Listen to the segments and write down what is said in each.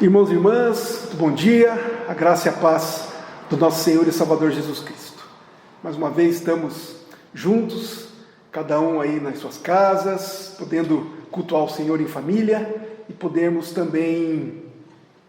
Irmãos e irmãs, bom dia, a graça e a paz do nosso Senhor e Salvador Jesus Cristo. Mais uma vez estamos juntos, cada um aí nas suas casas, podendo cultuar o Senhor em família e podermos também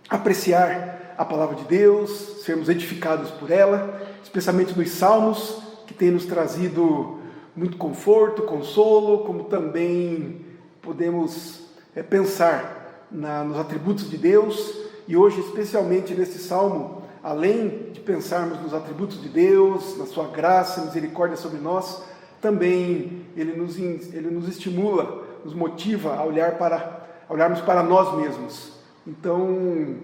apreciar a palavra de Deus, sermos edificados por ela, especialmente nos salmos que tem nos trazido muito conforto, consolo, como também podemos pensar nos atributos de Deus. E hoje, especialmente nesse salmo, além de pensarmos nos atributos de Deus, na sua graça e misericórdia sobre nós, também ele nos estimula, nos motiva a olharmos para nós mesmos. Então,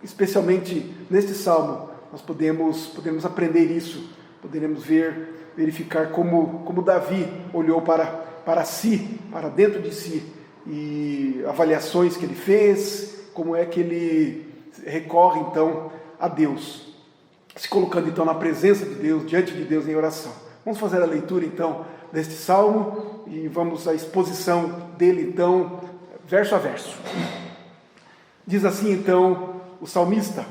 especialmente neste salmo, nós podemos aprender isso, poderemos verificar como Davi olhou para si, para dentro de si, e avaliações que ele fez, como é que ele recorre então a Deus, se colocando então na presença de Deus, diante de Deus em oração. Vamos fazer a leitura então deste salmo e vamos à exposição dele então, verso a verso. Diz assim então o salmista: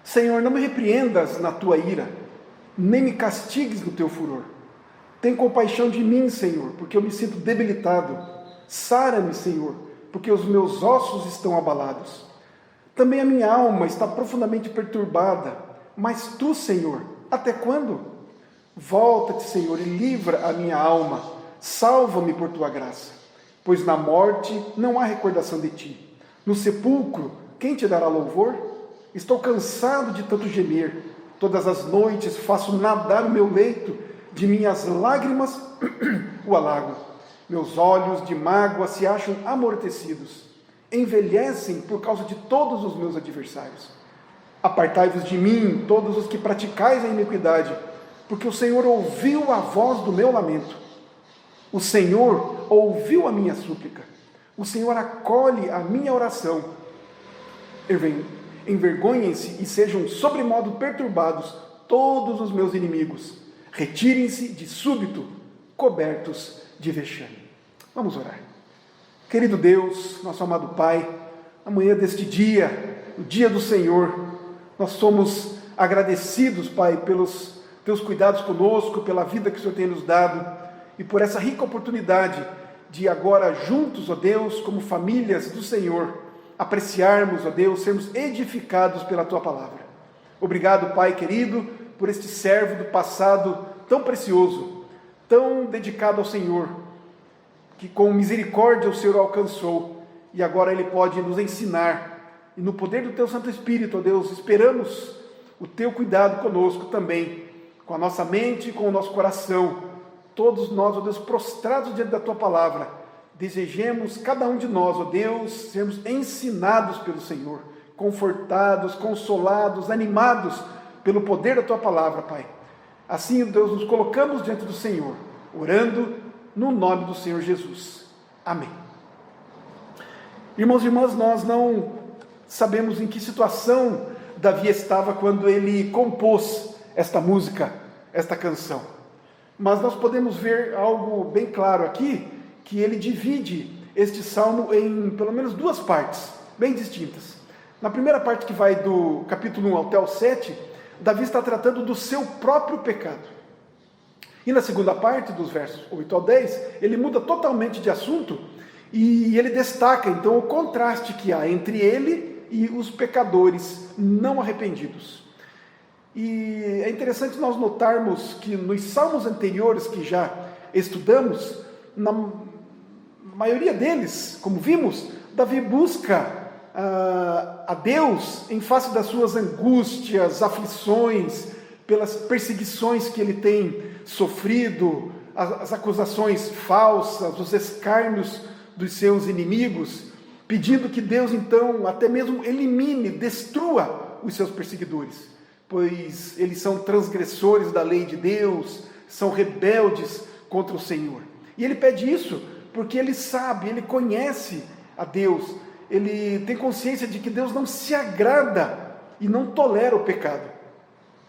Senhor, não me repreendas na tua ira, nem me castigues no teu furor. Tem compaixão de mim, Senhor, porque eu me sinto debilitado. Sara-me, Senhor, porque os meus ossos estão abalados. Também a minha alma está profundamente perturbada. Mas tu, Senhor, até quando? Volta-te, Senhor, e livra a minha alma. Salva-me por tua graça. Pois na morte não há recordação de ti. No sepulcro, quem te dará louvor? Estou cansado de tanto gemer. Todas as noites faço nadar o meu leito. De minhas lágrimas o alago. Meus olhos de mágoa se acham amortecidos, envelhecem por causa de todos os meus adversários. Apartai-vos de mim, todos os que praticais a iniquidade, porque o Senhor ouviu a voz do meu lamento. O Senhor ouviu a minha súplica. O Senhor acolhe a minha oração. Envergonhem-se e sejam sobremodo perturbados todos os meus inimigos. Retirem-se de súbito, cobertos de vexame. Vamos orar. Querido Deus, nosso amado Pai, amanhã deste dia, o dia do Senhor, nós somos agradecidos, Pai, pelos teus cuidados conosco, pela vida que o Senhor tem nos dado e por essa rica oportunidade de agora juntos, ó Deus, como famílias do Senhor, apreciarmos, ó Deus, sermos edificados pela tua palavra. Obrigado, Pai querido, por este servo do passado tão precioso, tão dedicado ao Senhor, que com misericórdia o Senhor alcançou, e agora Ele pode nos ensinar, e no poder do Teu Santo Espírito, ó Deus, esperamos o Teu cuidado conosco também, com a nossa mente e com o nosso coração, todos nós, ó Deus, prostrados diante da Tua Palavra, desejemos, cada um de nós, ó Deus, sermos ensinados pelo Senhor, confortados, consolados, animados pelo poder da Tua Palavra, Pai. Assim, Deus, nos colocamos diante do Senhor, orando no nome do Senhor Jesus. Amém. Irmãos e irmãs, nós não sabemos em que situação Davi estava quando ele compôs esta música, esta canção. Mas nós podemos ver algo bem claro aqui, que ele divide este salmo em pelo menos duas partes, bem distintas. Na primeira parte, que vai do capítulo 1 até o 7, Davi está tratando do seu próprio pecado. E na segunda parte, dos versos 8 ao 10, ele muda totalmente de assunto e ele destaca então o contraste que há entre ele e os pecadores não arrependidos. E é interessante nós notarmos que nos salmos anteriores que já estudamos, na maioria deles, como vimos, Davi busca a Deus em face das suas angústias, aflições, pelas perseguições que ele tem sofrido, as acusações falsas, os escárnios dos seus inimigos, pedindo que Deus então até mesmo elimine, destrua os seus perseguidores, pois eles são transgressores da lei de Deus, são rebeldes contra o Senhor. E ele pede isso porque ele sabe, ele conhece a Deus, ele tem consciência de que Deus não se agrada e não tolera o pecado.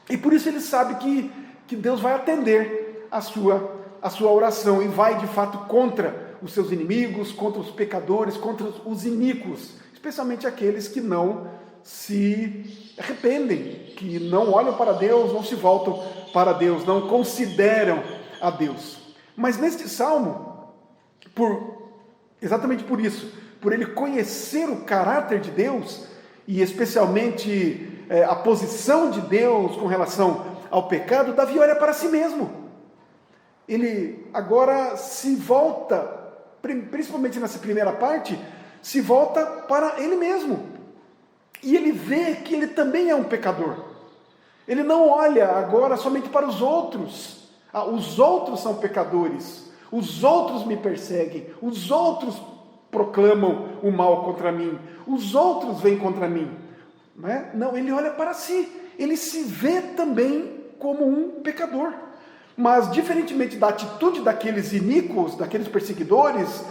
E por isso ele sabe que Deus vai atender a sua oração e vai de fato contra os seus inimigos, contra os pecadores, contra os iníquos, especialmente aqueles que não se arrependem, que não olham para Deus, não se voltam para Deus, não consideram a Deus. Mas neste salmo, exatamente por isso, por ele conhecer o caráter de Deus, e especialmente a posição de Deus com relação ao pecado, Davi olha para si mesmo. Ele agora se volta, principalmente nessa primeira parte, se volta para ele mesmo. E ele vê que ele também é um pecador. Ele não olha agora somente para os outros. Os outros são pecadores. Os outros me perseguem. Os outros proclamam o mal contra mim. Os outros vêm contra mim. Não é? Não, ele olha para si. Ele se vê também como um pecador. Mas, diferentemente da atitude daqueles iníquos, daqueles perseguidores,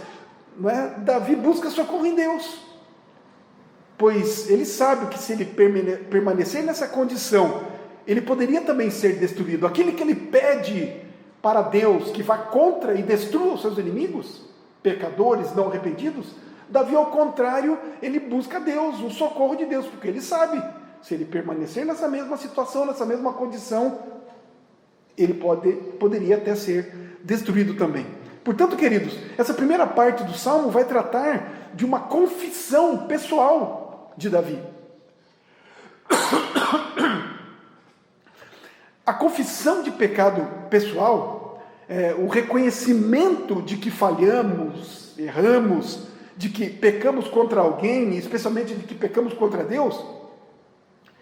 não é? Davi busca socorro em Deus. Pois ele sabe que se ele permanecer nessa condição, ele poderia também ser destruído. Aquele que ele pede para Deus que vá contra e destrua os seus inimigos, pecadores não arrependidos, Davi, ao contrário, ele busca Deus, o socorro de Deus, porque ele sabe, se ele permanecer nessa mesma situação, nessa mesma condição, ele poderia até ser destruído também. Portanto, queridos, essa primeira parte do Salmo vai tratar de uma confissão pessoal de Davi. A confissão de pecado pessoal, o reconhecimento de que falhamos, erramos, de que pecamos contra alguém, especialmente de que pecamos contra Deus,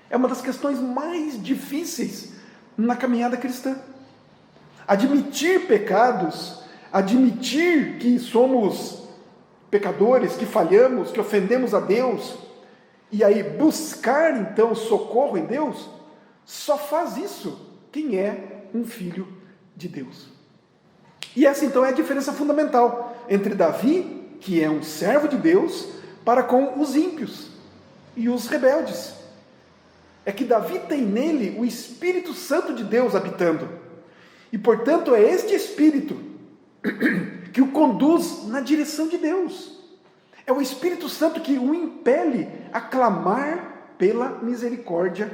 é uma das questões mais difíceis na caminhada cristã. Admitir pecados, admitir que somos pecadores, que falhamos, que ofendemos a Deus, e aí buscar então socorro em Deus, só faz isso quem é um filho de Deus. E essa então é a diferença fundamental entre Davi, que é um servo de Deus, para com os ímpios e os rebeldes. É que Davi tem nele o Espírito Santo de Deus habitando. E portanto é este Espírito que o conduz na direção de Deus. É o Espírito Santo que o impele a clamar pela misericórdia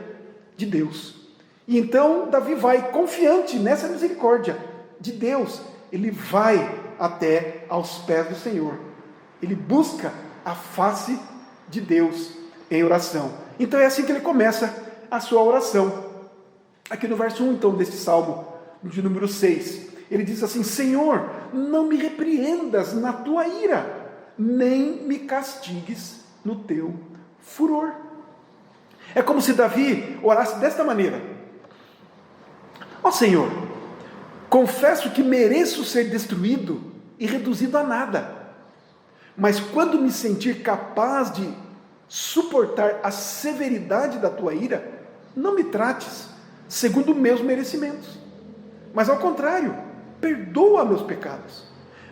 de Deus. E então Davi vai confiante nessa misericórdia de Deus. Ele vai até aos pés do Senhor. Ele busca a face de Deus em oração. Então é assim que ele começa a sua oração. Aqui no verso 1 então deste Salmo de número 6, ele diz assim: Senhor, não me repreendas na tua ira, nem me castigues no teu furor. É como se Davi orasse desta maneira: ó Senhor, confesso que mereço ser destruído e reduzido a nada, mas quando me sentir capaz de suportar a severidade da tua ira, não me trates segundo meus merecimentos, mas ao contrário, perdoa meus pecados,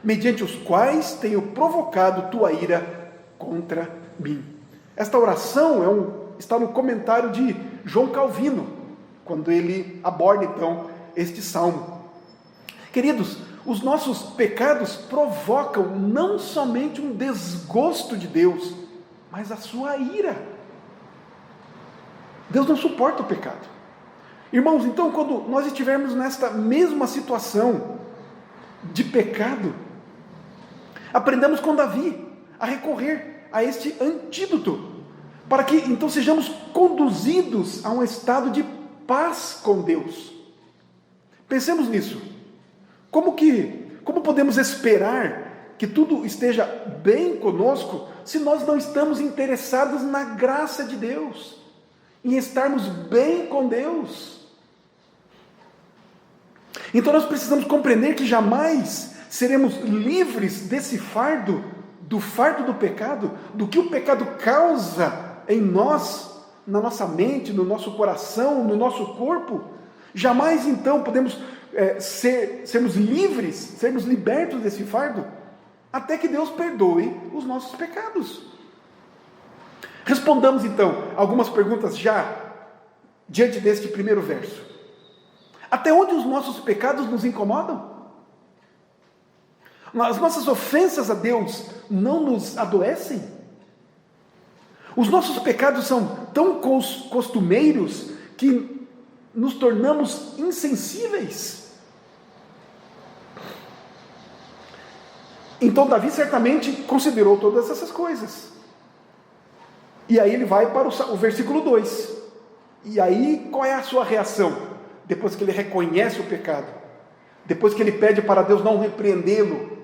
mediante os quais tenho provocado tua ira contra mim. Esta oração está no comentário de João Calvino, quando ele aborda então este salmo. Queridos, os nossos pecados provocam não somente um desgosto de Deus, mas a sua ira. Deus não suporta o pecado. Irmãos, então quando nós estivermos nesta mesma situação de pecado, aprendamos com Davi a recorrer a este antídoto, para que então sejamos conduzidos a um estado de paz com Deus. Pensemos nisso. Como podemos esperar que tudo esteja bem conosco se nós não estamos interessados na graça de Deus, em estarmos bem com Deus? Então nós precisamos compreender que jamais seremos livres desse fardo, do fardo do pecado, do que o pecado causa em nós, na nossa mente, no nosso coração, no nosso corpo. Jamais então podemos sermos livres, sermos libertos desse fardo, até que Deus perdoe os nossos pecados. Respondamos então algumas perguntas já, diante deste primeiro verso. Até onde os nossos pecados nos incomodam? As nossas ofensas a Deus não nos adoecem? Os nossos pecados são tão costumeiros que nos tornamos insensíveis. Então Davi certamente considerou todas essas coisas. E aí ele vai para o versículo 2. E aí qual é a sua reação? Depois que ele reconhece o pecado, depois que ele pede para Deus não repreendê-lo,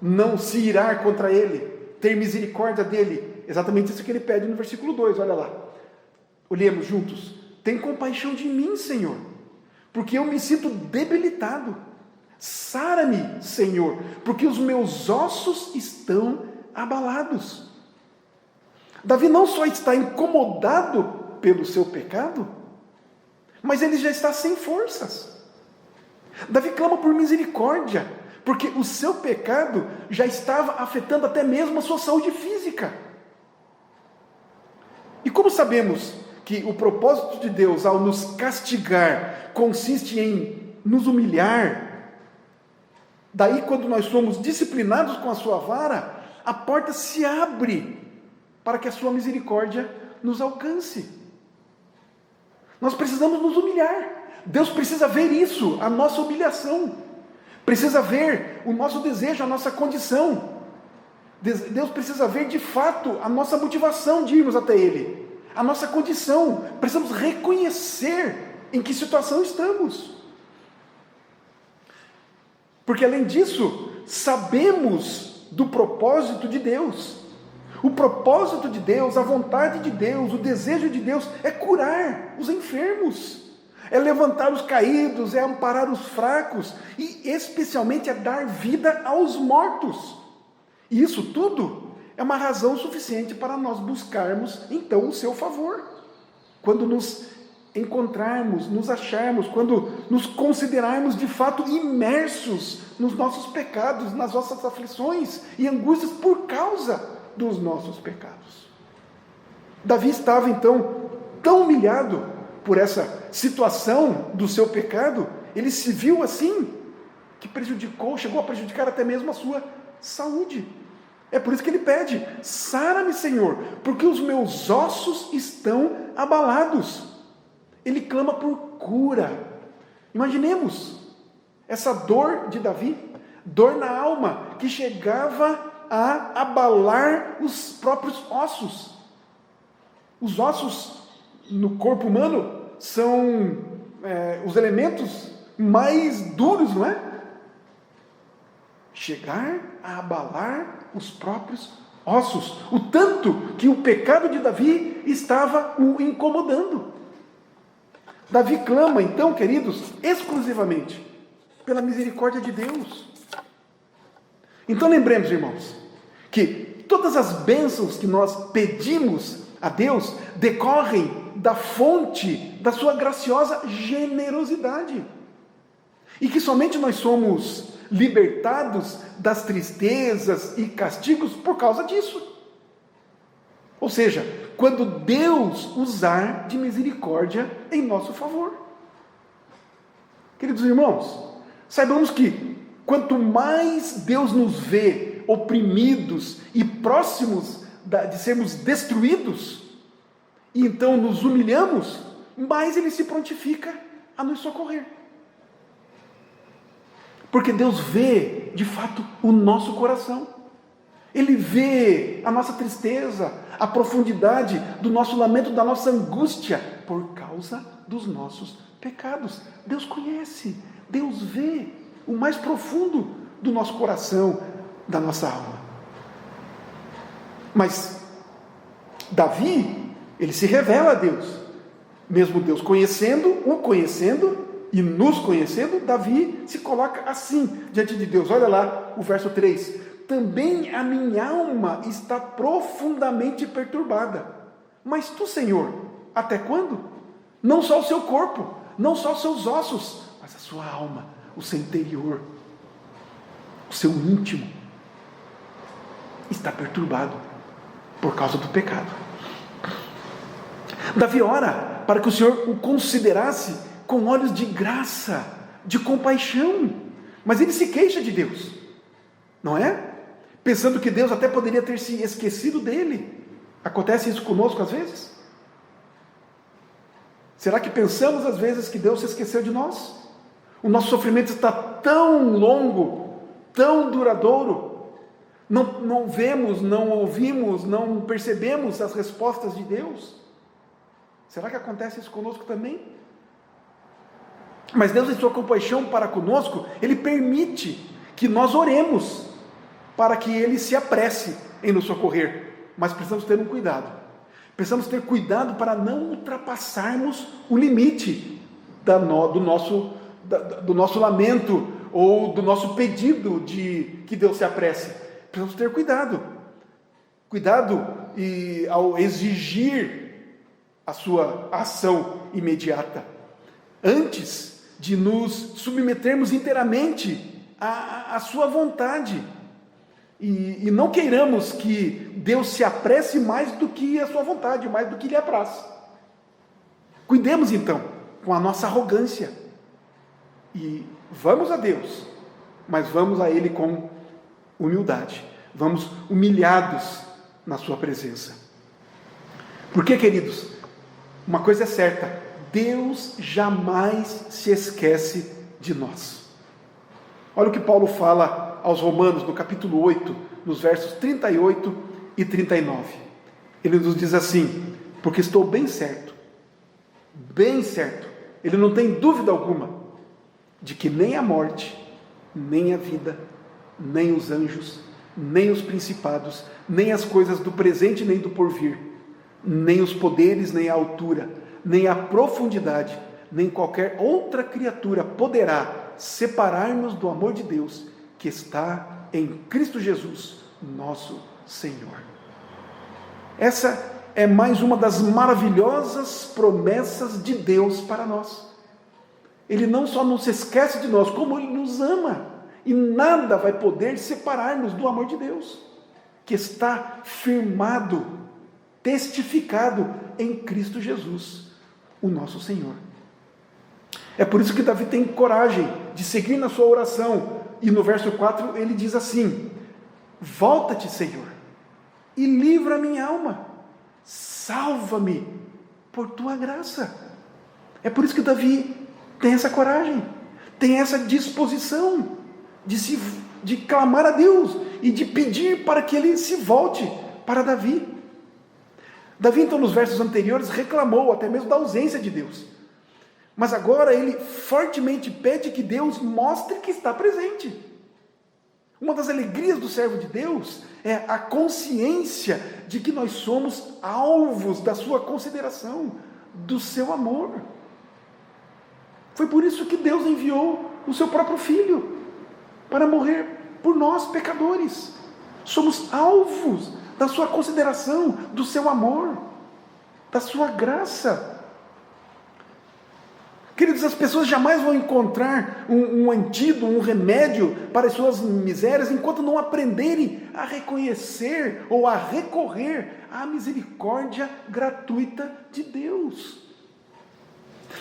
não se irar contra ele, ter misericórdia dele, exatamente isso que ele pede no versículo 2, olha lá. Olhemos juntos. Tem compaixão de mim, Senhor, porque eu me sinto debilitado. Sara-me, Senhor, porque os meus ossos estão abalados. Davi não só está incomodado pelo seu pecado, mas ele já está sem forças. Davi clama por misericórdia, porque o seu pecado já estava afetando até mesmo a sua saúde física. E como sabemos que o propósito de Deus ao nos castigar consiste em nos humilhar, daí quando nós somos disciplinados com a sua vara, a porta se abre para que a sua misericórdia nos alcance. Nós precisamos nos humilhar. Deus precisa ver isso, a nossa humilhação. Precisa ver o nosso desejo, a nossa condição. Deus precisa ver de fato a nossa motivação de irmos até Ele. A nossa condição. Precisamos reconhecer em que situação estamos. Porque além disso, sabemos do propósito de Deus. O propósito de Deus, a vontade de Deus, o desejo de Deus é curar os enfermos, é levantar os caídos, é amparar os fracos e especialmente é dar vida aos mortos. E isso tudo é uma razão suficiente para nós buscarmos então o seu favor. Quando nos encontrarmos, nos acharmos, quando nos considerarmos de fato imersos nos nossos pecados, nas nossas aflições e angústias por causa dos nossos pecados. Davi estava então tão humilhado por essa situação do seu pecado, ele se viu assim, que chegou a prejudicar até mesmo a sua saúde. É por isso que ele pede: sara-me, Senhor, porque os meus ossos estão abalados. Ele clama por cura. Imaginemos essa dor de Davi, dor na alma, que chegava a abalar os próprios ossos. Os ossos no corpo humano são os elementos mais duros, não é? Chegar a abalar os próprios ossos, o tanto que o pecado de Davi estava o incomodando. Davi clama então, queridos, exclusivamente pela misericórdia de Deus. Então lembremos, irmãos, que todas as bênçãos que nós pedimos a Deus decorrem da fonte da sua graciosa generosidade. E que somente nós somos libertados das tristezas e castigos por causa disso. Ou seja, quando Deus usar de misericórdia em nosso favor. Queridos irmãos, saibamos que quanto mais Deus nos vê oprimidos e próximos de sermos destruídos, e então nos humilhamos, mais Ele se prontifica a nos socorrer. Porque Deus vê, de fato, o nosso coração. Ele vê a nossa tristeza, a profundidade do nosso lamento, da nossa angústia, por causa dos nossos pecados. Deus conhece, Deus vê o mais profundo do nosso coração, da nossa alma. Mas Davi, ele se revela a Deus. Mesmo Deus o conhecendo e nos conhecendo, Davi se coloca assim diante de Deus. Olha lá o verso 3. Também a minha alma está profundamente perturbada. Mas tu, Senhor, até quando? Não só o seu corpo, não só os seus ossos, mas a sua alma, o seu interior, o seu íntimo está perturbado por causa do pecado. Davi ora para que o Senhor o considerasse com olhos de graça, de compaixão, mas ele se queixa de Deus, não é? Pensando que Deus até poderia ter se esquecido dele. Acontece isso conosco às vezes? Será que pensamos às vezes que Deus se esqueceu de nós? O nosso sofrimento está tão longo, tão duradouro, não vemos, não ouvimos, não percebemos as respostas de Deus? Será que acontece isso conosco também? Mas Deus, em sua compaixão para conosco, Ele permite que nós oremos para que Ele se apresse em nos socorrer. Mas precisamos ter um cuidado. Precisamos ter cuidado para não ultrapassarmos o limite do nosso lamento ou do nosso pedido de que Deus se apresse. Precisamos ter cuidado. Cuidado ao exigir a sua ação imediata. Antes de nos submetermos inteiramente à sua vontade. E não queiramos que Deus se apresse mais do que a sua vontade, mais do que lhe apraz. Cuidemos então com a nossa arrogância. E vamos a Deus, mas vamos a Ele com humildade. Vamos humilhados na sua presença. Porque, queridos, uma coisa é certa: Deus jamais se esquece de nós. Olha o que Paulo fala aos Romanos, no capítulo 8, nos versos 38 e 39. Ele nos diz assim: porque estou bem certo, ele não tem dúvida alguma, de que nem a morte, nem a vida, nem os anjos, nem os principados, nem as coisas do presente nem do porvir, nem os poderes, nem a altura, nem a profundidade, nem qualquer outra criatura poderá separar-nos do amor de Deus que está em Cristo Jesus, nosso Senhor. Essa é mais uma das maravilhosas promessas de Deus para nós. Ele não só não se esquece de nós, como Ele nos ama, e nada vai poder separar-nos do amor de Deus, que está firmado, testificado em Cristo Jesus, o nosso Senhor. É por isso que Davi tem coragem de seguir na sua oração, e no verso 4 ele diz assim: volta-te, Senhor, e livra a minha alma, salva-me por tua graça. É por isso que Davi tem essa coragem, tem essa disposição de clamar a Deus e de pedir para que Ele se volte para Davi. Davi, então, nos versos anteriores, reclamou até mesmo da ausência de Deus. Mas agora ele fortemente pede que Deus mostre que está presente. Uma das alegrias do servo de Deus é a consciência de que nós somos alvos da sua consideração, do seu amor. Foi por isso que Deus enviou o seu próprio Filho para morrer por nós, pecadores. Somos alvos da sua consideração, do seu amor, da sua graça. Queridos, as pessoas jamais vão encontrar um antídoto, um remédio para as suas misérias, enquanto não aprenderem a reconhecer ou a recorrer à misericórdia gratuita de Deus.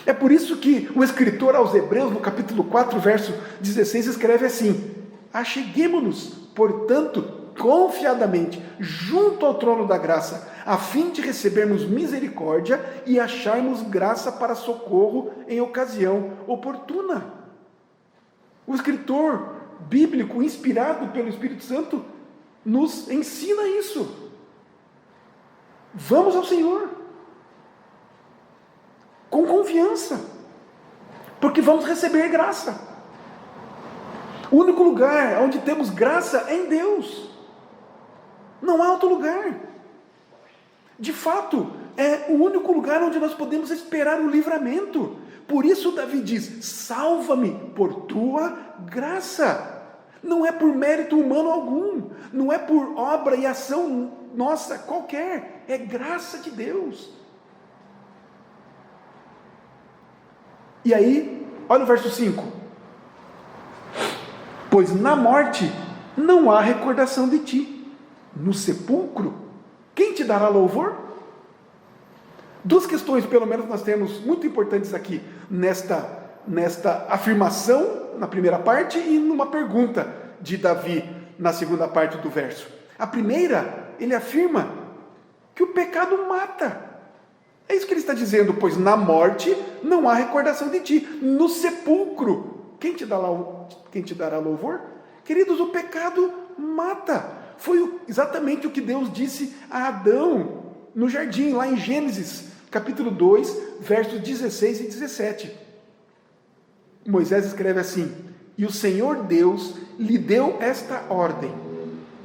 É por isso que o escritor aos Hebreus, no capítulo 4, verso 16, escreve assim: acheguemo-nos, portanto, confiadamente, junto ao trono da graça, a fim de recebermos misericórdia e acharmos graça para socorro em ocasião oportuna. O escritor bíblico, inspirado pelo Espírito Santo, nos ensina isso. Vamos ao Senhor com confiança, porque vamos receber graça. O único lugar onde temos graça é em Deus. Não há outro lugar. De fato, é o único lugar onde nós podemos esperar o livramento. Por isso Davi diz: salva-me por tua graça. Não é por mérito humano algum, não é por obra e ação nossa qualquer, é graça de Deus. E aí, olha o verso 5. Pois na morte não há recordação de ti. No sepulcro, quem te dará louvor? Duas questões, pelo menos, nós temos muito importantes aqui, nesta afirmação, na primeira parte, e numa pergunta de Davi, na segunda parte do verso. A primeira, ele afirma que o pecado mata. É isso que ele está dizendo, pois na morte não há recordação de ti. No sepulcro, quem te dará louvor? Queridos, o pecado mata. Foi exatamente o que Deus disse a Adão no jardim, lá em Gênesis, capítulo 2, versos 16 e 17. Moisés escreve assim: e o Senhor Deus lhe deu esta ordem: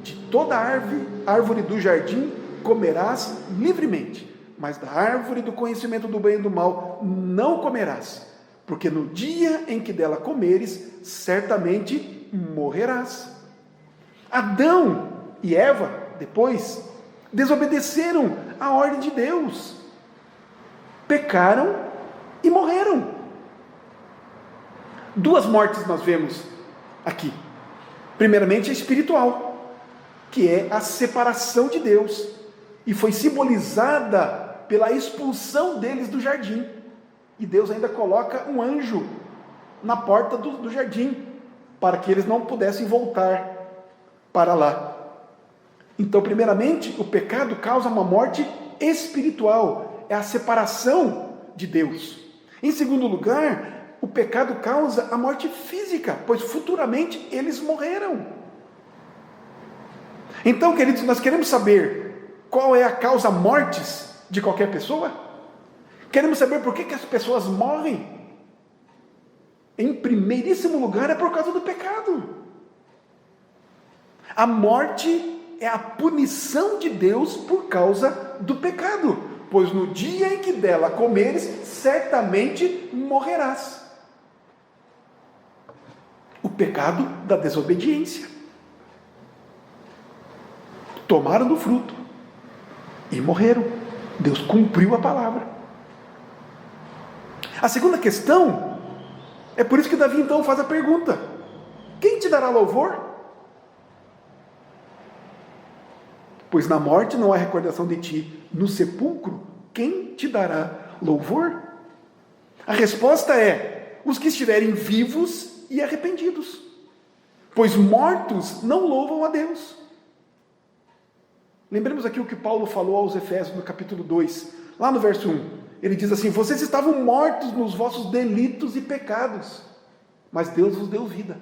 de toda árvore do jardim comerás livremente, mas da árvore do conhecimento do bem e do mal não comerás, porque no dia em que dela comeres, certamente morrerás. Adão e Eva, depois, desobedeceram a ordem de Deus, pecaram e morreram. Duas mortes nós vemos aqui. Primeiramente, a espiritual, que é a separação de Deus, e foi simbolizada pela expulsão deles do jardim. E Deus ainda coloca um anjo na porta do jardim, para que eles não pudessem voltar para lá. Então, primeiramente, o pecado causa uma morte espiritual, é a separação de Deus. Em segundo lugar, o pecado causa a morte física, pois futuramente eles morreram. Então, queridos, nós queremos saber qual é a causa mortes de qualquer pessoa? Queremos saber por que as pessoas morrem? Em primeiríssimo lugar, é por causa do pecado. A morte é a punição de Deus por causa do pecado, pois no dia em que dela comeres, certamente morrerás. O pecado da desobediência. Tomaram do fruto e morreram. Deus cumpriu a palavra. A segunda questão, é por isso que Davi então faz a pergunta: quem te dará louvor? Pois na morte não há recordação de ti. No sepulcro, quem te dará louvor? A resposta é: os que estiverem vivos e arrependidos. Pois mortos não louvam a Deus. Lembremos aqui o que Paulo falou aos Efésios no capítulo 2, lá no verso 1. Ele diz assim: vocês estavam mortos nos vossos delitos e pecados, mas Deus vos deu vida.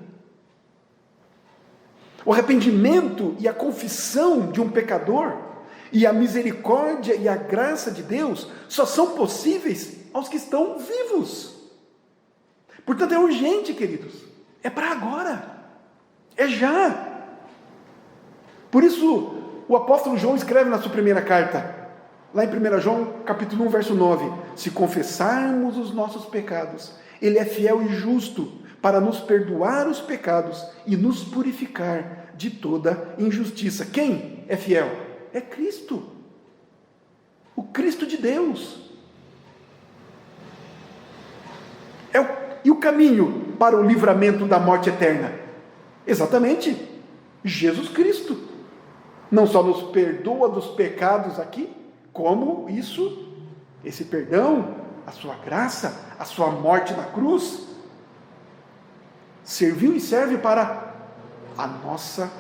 O arrependimento e a confissão de um pecador, e a misericórdia e a graça de Deus, só são possíveis aos que estão vivos. Portanto, é urgente, queridos. É para agora. É já. Por isso, o apóstolo João escreve na sua primeira carta, lá em 1 João, capítulo 1, verso 9: se confessarmos os nossos pecados, Ele é fiel e justo para nos perdoar os pecados e nos purificar de toda injustiça. Quem é fiel? É Cristo. O Cristo de Deus. E o caminho para o livramento da morte eterna? Exatamente, Jesus Cristo. Não só nos perdoa dos pecados aqui, como esse perdão, a sua graça, a sua morte na cruz, serviu e serve para a nossa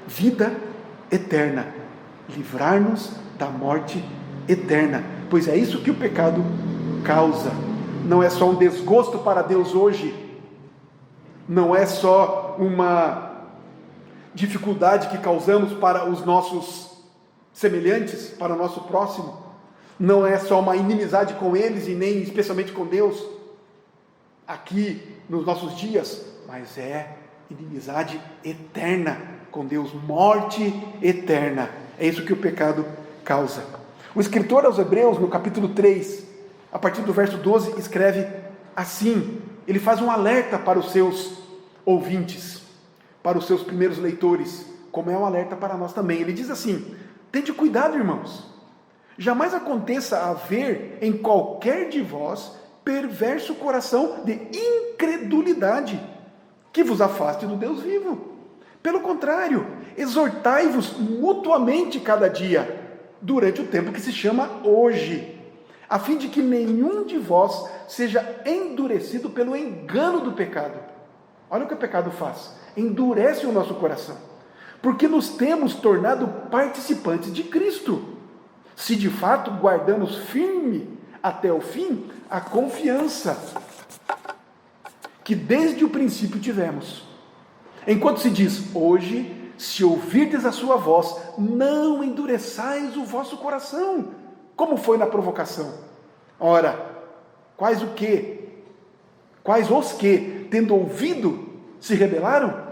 vida eterna, livrar-nos da morte eterna, pois é isso que o pecado causa. Não é só um desgosto para Deus hoje, não é só uma dificuldade que causamos para os nossos semelhantes, para o nosso próximo, não é só uma inimizade com eles e nem especialmente com Deus, aqui nos nossos dias, mas é inimizade eterna com Deus, morte eterna. É isso que o pecado causa. O escritor aos Hebreus, no capítulo 3, a partir do verso 12, escreve assim, ele faz um alerta para os seus ouvintes, para os seus primeiros leitores, como é um alerta para nós também. Ele diz assim: tende cuidado, irmãos, jamais aconteça haver em qualquer de vós perverso coração de incredulidade, que vos afaste do Deus vivo. Pelo contrário, exortai-vos mutuamente cada dia, durante o tempo que se chama hoje, a fim de que nenhum de vós seja endurecido pelo engano do pecado. Olha o que o pecado faz: endurece o nosso coração, porque nos temos tornado participantes de Cristo. se de fato guardamos firme até o fim a confiança que desde o princípio tivemos. Enquanto se diz, hoje, se ouvirdes a sua voz, não endureçais o vosso coração, como foi na provocação. Ora, quais os que, tendo ouvido, se rebelaram?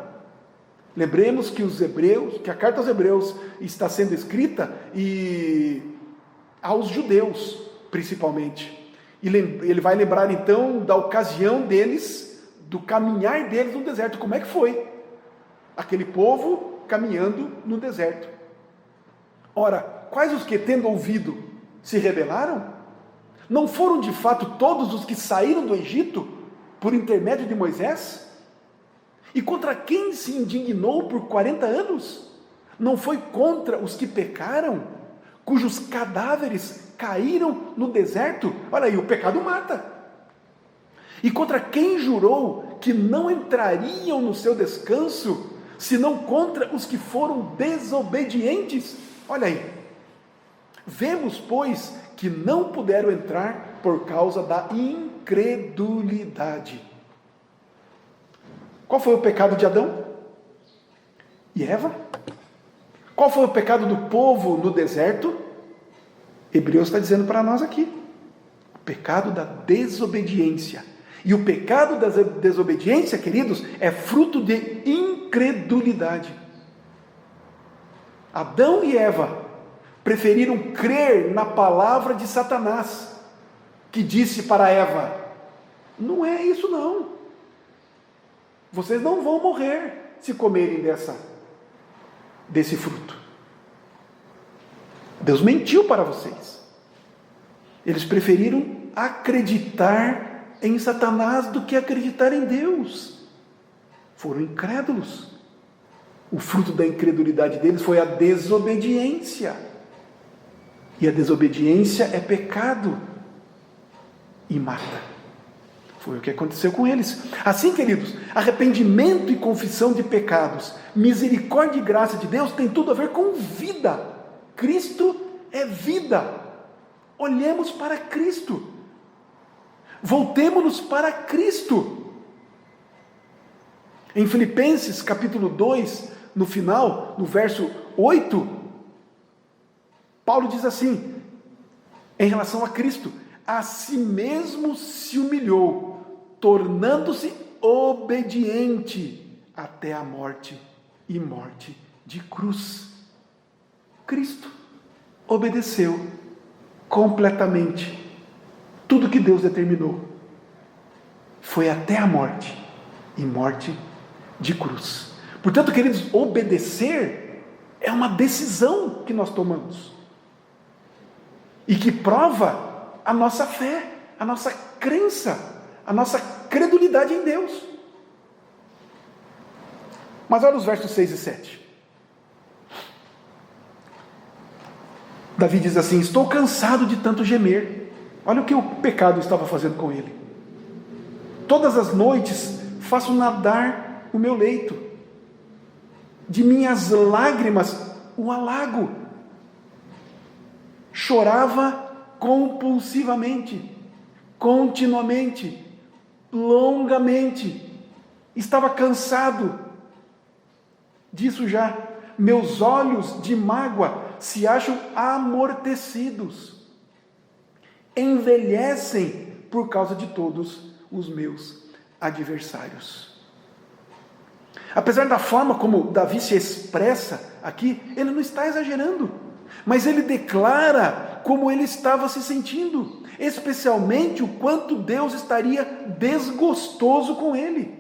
Lembremos que que a carta aos Hebreus está sendo escrita aos judeus, principalmente. E ele vai lembrar então da ocasião deles, do caminhar deles no deserto. Como é que foi? Aquele povo caminhando no deserto. Ora, quais os que, tendo ouvido, se rebelaram? Não foram de fato todos os que saíram do Egito por intermédio de Moisés? E contra quem se indignou por 40 anos? Não foi contra os que pecaram, cujos cadáveres caíram no deserto? Olha aí, o pecado mata. E contra quem jurou que não entrariam no seu descanso, senão contra os que foram desobedientes? Olha aí. Vemos, pois, que não puderam entrar por causa da incredulidade. Qual foi o pecado de Adão e Eva? Qual foi o pecado do povo no deserto? Hebreus está dizendo para nós aqui. O pecado da desobediência. E o pecado da desobediência, queridos, é fruto de incredulidade. Adão e Eva preferiram crer na palavra de Satanás, que disse para Eva, não é isso não. Vocês não vão morrer se comerem desse fruto. Deus mentiu para vocês. Eles preferiram acreditar em Satanás do que acreditar em Deus. Foram incrédulos. O fruto da incredulidade deles foi a desobediência. E a desobediência é pecado e mata. Foi o que aconteceu com eles. Assim, queridos, arrependimento e confissão de pecados, misericórdia e graça de Deus tem tudo a ver com vida. Cristo é vida. Olhemos para Cristo. Voltemo-nos para Cristo. Em Filipenses capítulo 2, no final, no verso 8, Paulo diz assim, em relação a Cristo, a si mesmo se humilhou, tornando-se obediente até a morte e morte de cruz. Cristo obedeceu completamente tudo que Deus determinou. Foi até a morte e morte de cruz. Portanto, queridos, obedecer é uma decisão que nós tomamos e que prova a nossa fé, a nossa crença, a nossa credulidade em Deus. Mas olha os versos 6 e 7. Davi diz assim, estou cansado de tanto gemer. Olha o que o pecado estava fazendo com ele. Todas as noites faço nadar o meu leito. De minhas lágrimas o alago. Chorava compulsivamente, continuamente, longamente. Estava cansado disso já. Meus olhos de mágoa se acham amortecidos. Envelhecem por causa de todos os meus adversários. Apesar da forma como Davi se expressa aqui, ele não está exagerando, mas ele declara como ele estava se sentindo, especialmente o quanto Deus estaria desgostoso com ele.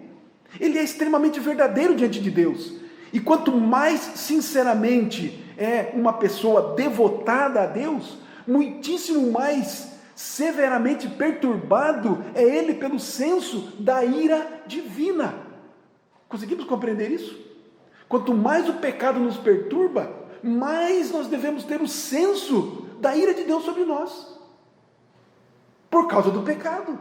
Ele é extremamente verdadeiro diante de Deus, e quanto mais sinceramente é uma pessoa devotada a Deus, muitíssimo mais severamente perturbado é ele pelo senso da ira divina. Conseguimos compreender isso? Quanto mais o pecado nos perturba, mais nós devemos ter o senso da ira de Deus sobre nós, por causa do pecado.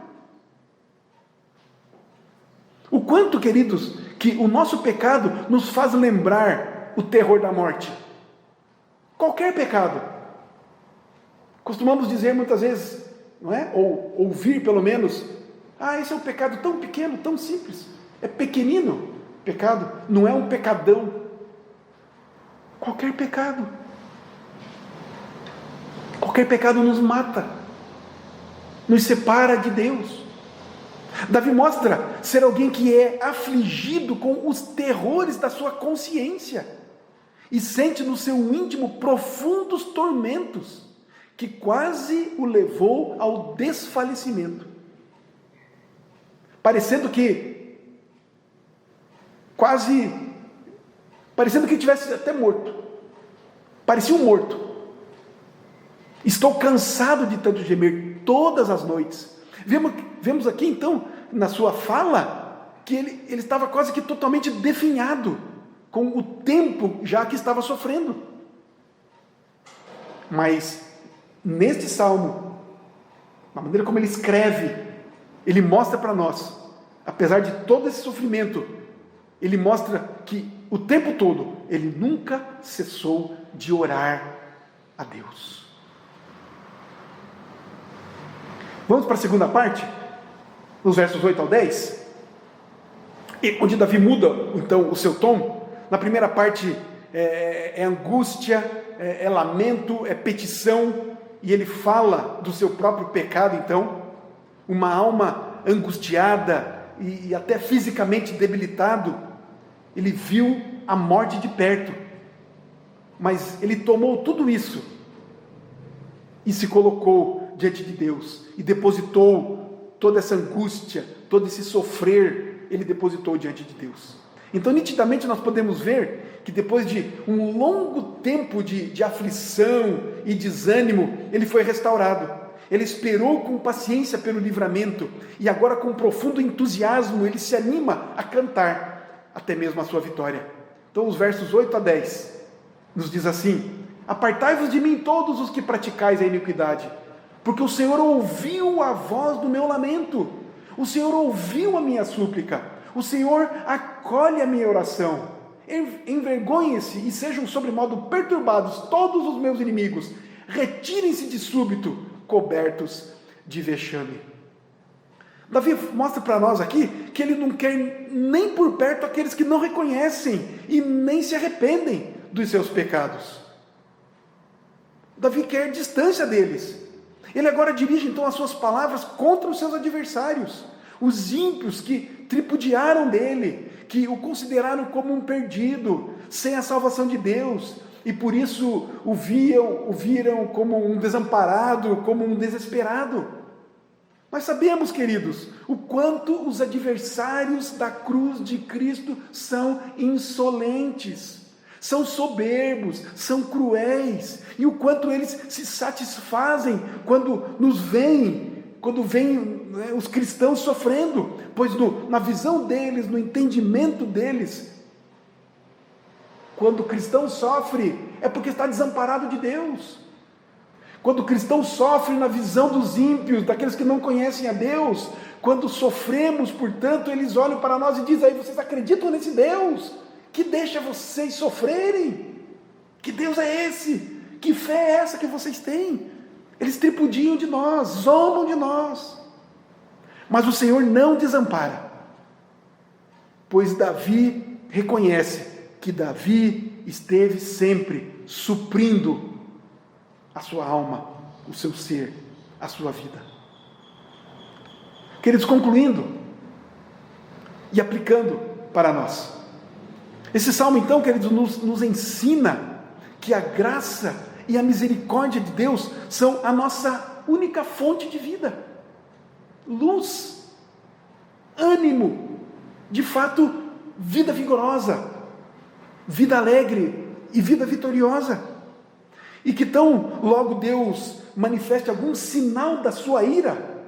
O quanto, queridos, que o nosso pecado nos faz lembrar o terror da morte. Qualquer pecado. Costumamos dizer muitas vezes, não é? Ou ouvir pelo menos, esse é um pecado tão pequeno, tão simples. É pequenino pecado, não é um pecadão. Qualquer pecado nos mata, nos separa de Deus. Davi mostra ser alguém que é afligido com os terrores da sua consciência e sente no seu íntimo profundos tormentos que quase o levou ao desfalecimento, parecendo que tivesse até morto, parecia um morto. Estou cansado de tanto gemer todas as noites. Vemos aqui então, na sua fala, que ele estava quase que totalmente definhado com o tempo já que estava sofrendo. Mas, neste salmo, a maneira como ele escreve, ele mostra para nós, apesar de todo esse sofrimento, ele mostra que o tempo todo, ele nunca cessou de orar a Deus. Vamos para a segunda parte, nos versos 8 ao 10, onde Davi muda, então, o seu tom. Na primeira parte é angústia, é lamento, é petição, e ele fala do seu próprio pecado, então, uma alma angustiada e até fisicamente debilitado. Ele viu a morte de perto, mas ele tomou tudo isso e se colocou diante de Deus, e depositou toda essa angústia, todo esse sofrer, ele depositou diante de Deus. Então, nitidamente, nós podemos ver que depois de um longo tempo de aflição e desânimo, ele foi restaurado. Ele esperou com paciência pelo livramento, e agora com profundo entusiasmo, ele se anima a cantar, até mesmo a sua vitória. Então, os versos 8 a 10, nos diz assim: apartai-vos de mim todos os que praticais a iniquidade, porque o Senhor ouviu a voz do meu lamento, o Senhor ouviu a minha súplica, o Senhor acolhe a minha oração. Envergonhem-se e sejam sobremodo perturbados todos os meus inimigos, retirem-se de súbito, cobertos de vexame. Davi mostra para nós aqui que ele não quer nem por perto aqueles que não reconhecem e nem se arrependem dos seus pecados. Davi quer distância deles. Ele agora dirige então as suas palavras contra os seus adversários, os ímpios que tripudiaram dele, que o consideraram como um perdido, sem a salvação de Deus, e por isso o viram como um desamparado, como um desesperado. Nós sabemos, queridos, o quanto os adversários da cruz de Cristo são insolentes, são soberbos, são cruéis, e o quanto eles se satisfazem quando veem os cristãos sofrendo, pois na visão deles, no entendimento deles, quando o cristão sofre, é porque está desamparado de Deus. Quando o cristão sofre na visão dos ímpios, daqueles que não conhecem a Deus, quando sofremos, portanto, eles olham para nós e dizem: aí vocês acreditam nesse Deus que deixa vocês sofrerem? Que Deus é esse? Que fé é essa que vocês têm? Eles tripudiam de nós, zombam de nós. Mas o Senhor não desampara, pois Davi reconhece que Davi esteve sempre suprindo a sua alma, o seu ser, a sua vida. Queridos, concluindo e aplicando para nós, esse salmo então, queridos, nos ensina que a graça e a misericórdia de Deus são a nossa única fonte de vida, luz, ânimo, de fato, vida vigorosa, vida alegre e vida vitoriosa. E que tão logo Deus manifeste algum sinal da sua ira,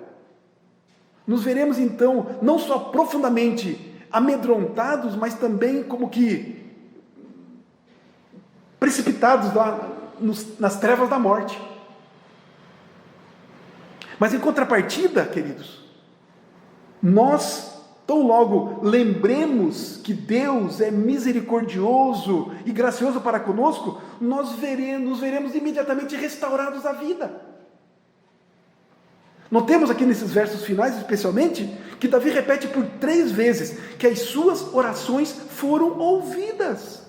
nos veremos então não só profundamente amedrontados, mas também como que precipitados lá nas trevas da morte. Mas em contrapartida, queridos, nós tão logo lembremos que Deus é misericordioso e gracioso para conosco, nos veremos imediatamente restaurados à vida. Notemos aqui nesses versos finais, especialmente, que Davi repete por 3 vezes que as suas orações foram ouvidas.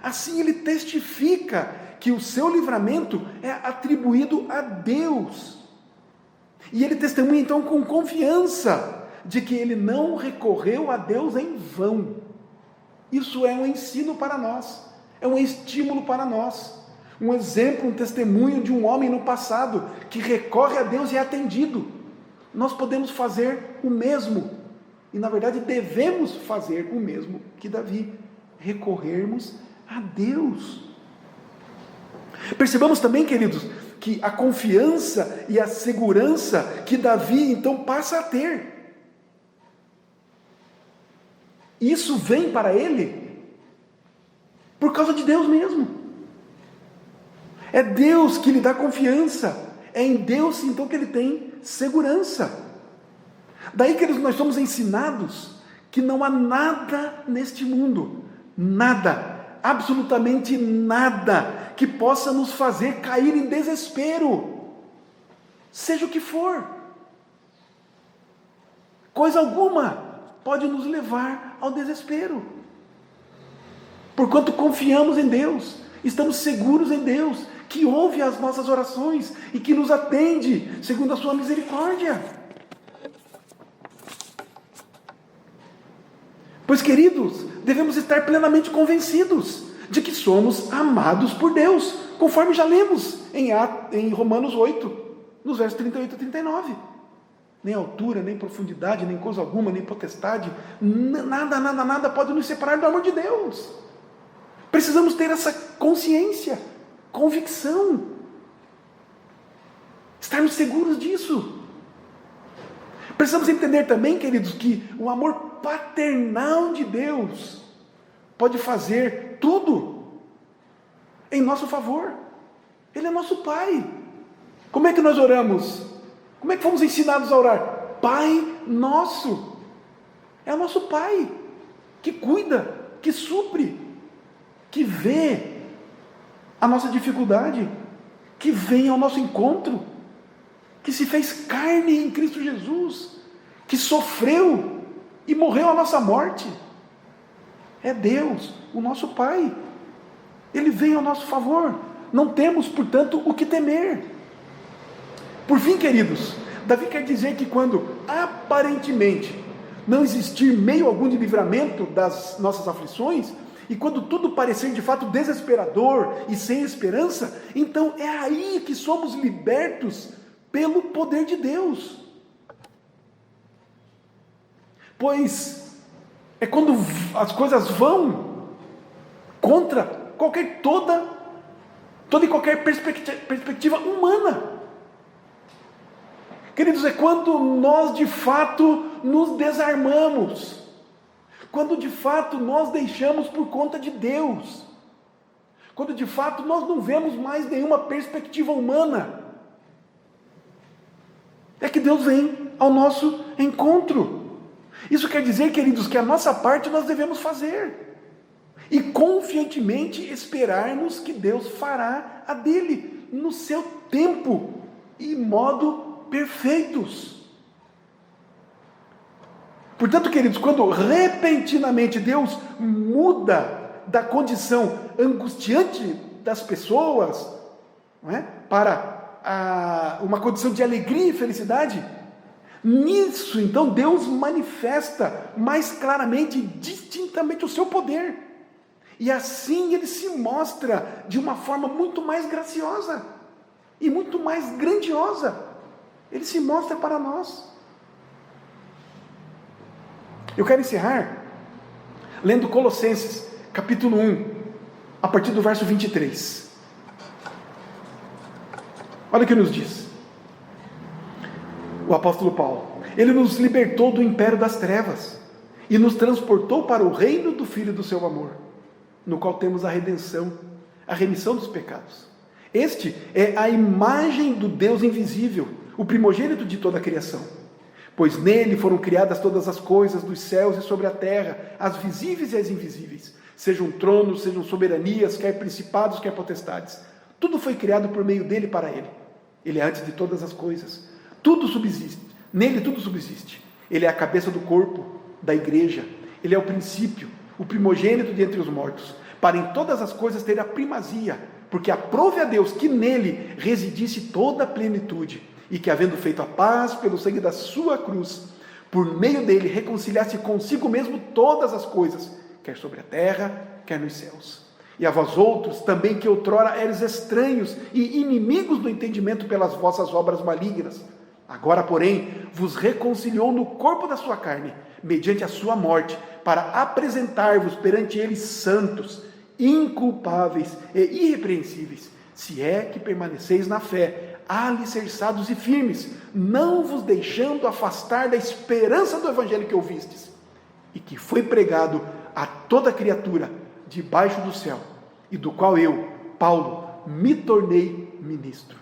Assim ele testifica que o seu livramento é atribuído a Deus. E ele testemunha então com confiança de que ele não recorreu a Deus em vão. Isso é um ensino para nós, é um estímulo para nós, um exemplo, um testemunho de um homem no passado que recorre a Deus e é atendido. Nós podemos fazer o mesmo, e na verdade devemos fazer o mesmo que Davi, recorrermos a Deus. Percebamos também, queridos, que a confiança e a segurança que Davi então passa a ter, isso vem para ele por causa de Deus mesmo. É Deus que lhe dá confiança, é em Deus então que ele tem segurança. Daí que nós somos ensinados que não há nada neste mundo, nada, absolutamente nada, que possa nos fazer cair em desespero, seja o que for. Coisa alguma pode nos levar ao desespero, porquanto confiamos em Deus, estamos seguros em Deus, que ouve as nossas orações e que nos atende segundo a sua misericórdia. Pois, queridos, devemos estar plenamente convencidos de que somos amados por Deus, conforme já lemos em Romanos 8, nos versos 38 e 39. Nem altura, nem profundidade, nem coisa alguma, nem potestade, nada pode nos separar do amor de Deus. Precisamos ter essa consciência, convicção, estarmos seguros disso. Precisamos entender também, queridos, que o amor paternal de Deus pode fazer tudo em nosso favor. Ele é nosso Pai. Como é que nós oramos? Como é que fomos ensinados a orar? Pai nosso. É o nosso Pai que cuida, que supre, que vê a nossa dificuldade, que vem ao nosso encontro, que se fez carne em Cristo Jesus, que sofreu e morreu a nossa morte. É Deus, o nosso Pai. Ele vem ao nosso favor. Não temos, portanto, o que temer. Por fim, queridos, Davi quer dizer que quando aparentemente não existir meio algum de livramento das nossas aflições, e quando tudo parecer de fato desesperador e sem esperança, então é aí que somos libertos pelo poder de Deus. Pois é quando as coisas vão contra toda e qualquer perspectiva humana. Queridos, é quando nós de fato nos desarmamos, quando de fato nós deixamos por conta de Deus, quando de fato nós não vemos mais nenhuma perspectiva humana, é que Deus vem ao nosso encontro. Isso quer dizer, queridos, que a nossa parte nós devemos fazer, e confiantemente esperarmos que Deus fará a dele, no seu tempo e modo perfeitos. Portanto, queridos, quando repentinamente Deus muda da condição angustiante das pessoas, não é, para uma condição de alegria e felicidade, nisso então Deus manifesta mais claramente e distintamente o seu poder, e assim ele se mostra de uma forma muito mais graciosa e muito mais grandiosa. Ele se mostra para nós. Eu quero encerrar lendo Colossenses, capítulo 1, a partir do verso 23. Olha o que nos diz o apóstolo Paulo. Ele nos libertou do império das trevas e nos transportou para o reino do Filho do seu amor, no qual temos a redenção, a remissão dos pecados. Este é a imagem do Deus invisível, o primogênito de toda a criação. Pois nele foram criadas todas as coisas dos céus e sobre a terra, as visíveis e as invisíveis, sejam tronos, sejam soberanias, quer principados, quer potestades. Tudo foi criado por meio dele e para ele. Ele é antes de todas as coisas. tudo subsiste. Nele tudo subsiste. Ele é a cabeça do corpo, da igreja. Ele é o princípio, o primogênito de entre os mortos, para em todas as coisas ter a primazia, porque aprove a Deus que nele residisse toda a plenitude, e que, havendo feito a paz pelo sangue da sua cruz, por meio dele reconciliasse consigo mesmo todas as coisas, quer sobre a terra, quer nos céus. E a vós outros, também que outrora eres estranhos e inimigos do entendimento pelas vossas obras malignas, agora, porém, vos reconciliou no corpo da sua carne, mediante a sua morte, para apresentar-vos perante ele santos, inculpáveis e irrepreensíveis, se é que permaneceis na fé, alicerçados e firmes, não vos deixando afastar da esperança do evangelho que ouvistes, e que foi pregado a toda criatura debaixo do céu, e do qual eu, Paulo, me tornei ministro.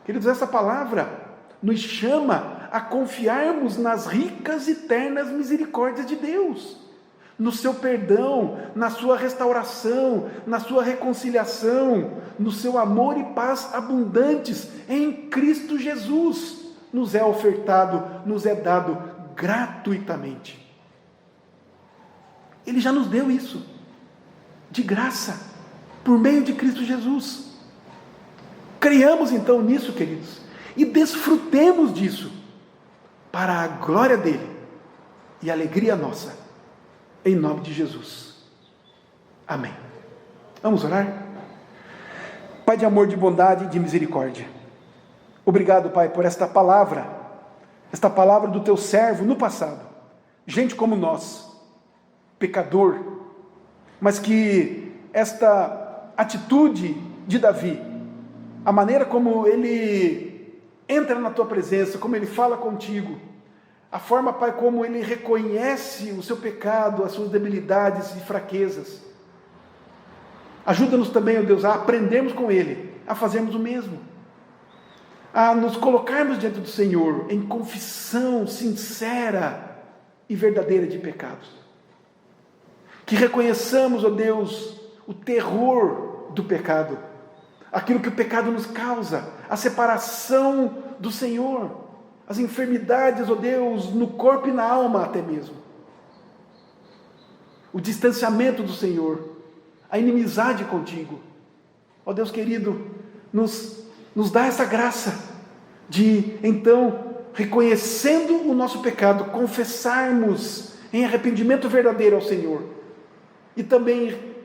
Queridos, essa palavra nos chama a confiarmos nas ricas e ternas misericórdias de Deus, no seu perdão, na sua restauração, na sua reconciliação, no seu amor e paz abundantes em Cristo Jesus. Nos é ofertado, nos é dado gratuitamente. Ele já nos deu isso, de graça, por meio de Cristo Jesus. Creiamos então nisso, queridos, e desfrutemos disso, para a glória dele e a alegria nossa, em nome de Jesus. Amém. Vamos orar? Pai de amor, de bondade e de misericórdia, obrigado, Pai, por esta palavra do teu servo no passado, gente como nós, pecador, mas que esta atitude de Davi, a maneira como ele entra na tua presença, como ele fala contigo, a forma, Pai, como ele reconhece o seu pecado, as suas debilidades e fraquezas, ajuda-nos também, ó Deus, a aprendermos com ele, a fazermos o mesmo, a nos colocarmos diante do Senhor em confissão sincera e verdadeira de pecados, que reconheçamos, ó Deus, o terror do pecado, aquilo que o pecado nos causa, a separação do Senhor, as enfermidades, ó Deus, no corpo e na alma até mesmo, o distanciamento do Senhor, a inimizade contigo. Ó Deus querido, nos dá essa graça de, então, reconhecendo o nosso pecado, confessarmos em arrependimento verdadeiro ao Senhor, e também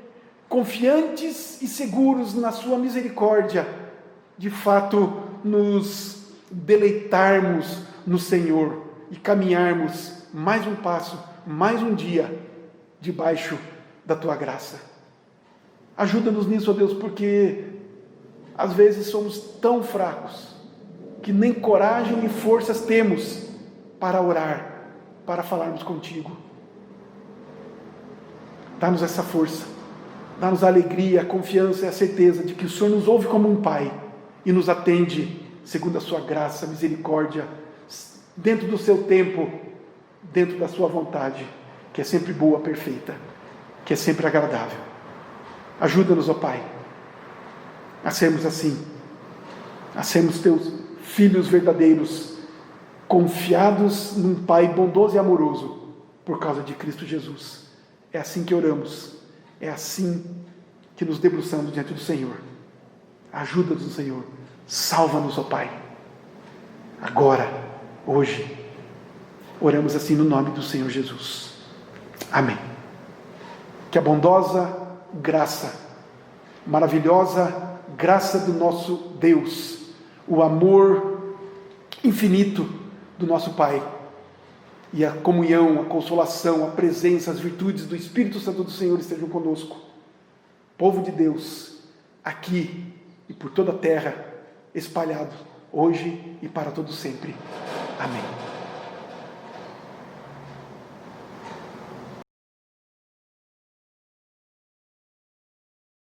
confiantes e seguros na sua misericórdia, de fato nos deleitarmos no Senhor e caminharmos mais um passo, mais um dia debaixo da tua graça. Ajuda-nos nisso, ó Deus, porque às vezes somos tão fracos que nem coragem e forças temos para orar, para falarmos contigo. Dá-nos essa força, dá-nos a alegria, a confiança e a certeza de que o Senhor nos ouve como um Pai e nos atende segundo a sua graça, misericórdia, dentro do seu tempo, dentro da sua vontade, que é sempre boa, perfeita, que é sempre agradável. Ajuda-nos, ó Pai, a sermos assim, a sermos teus filhos verdadeiros, confiados num Pai bondoso e amoroso, por causa de Cristo Jesus. É assim que oramos, é assim que nos debruçamos diante do Senhor. Ajuda-nos, Senhor, salva-nos, ó Pai, agora, hoje. Oramos assim no nome do Senhor Jesus. Amém. Que a bondosa graça, maravilhosa graça do nosso Deus, o amor infinito do nosso Pai, e a comunhão, a consolação, a presença, as virtudes do Espírito Santo do Senhor estejam conosco. Povo de Deus, aqui e por toda a terra, espalhado, hoje e para todo sempre. Amém.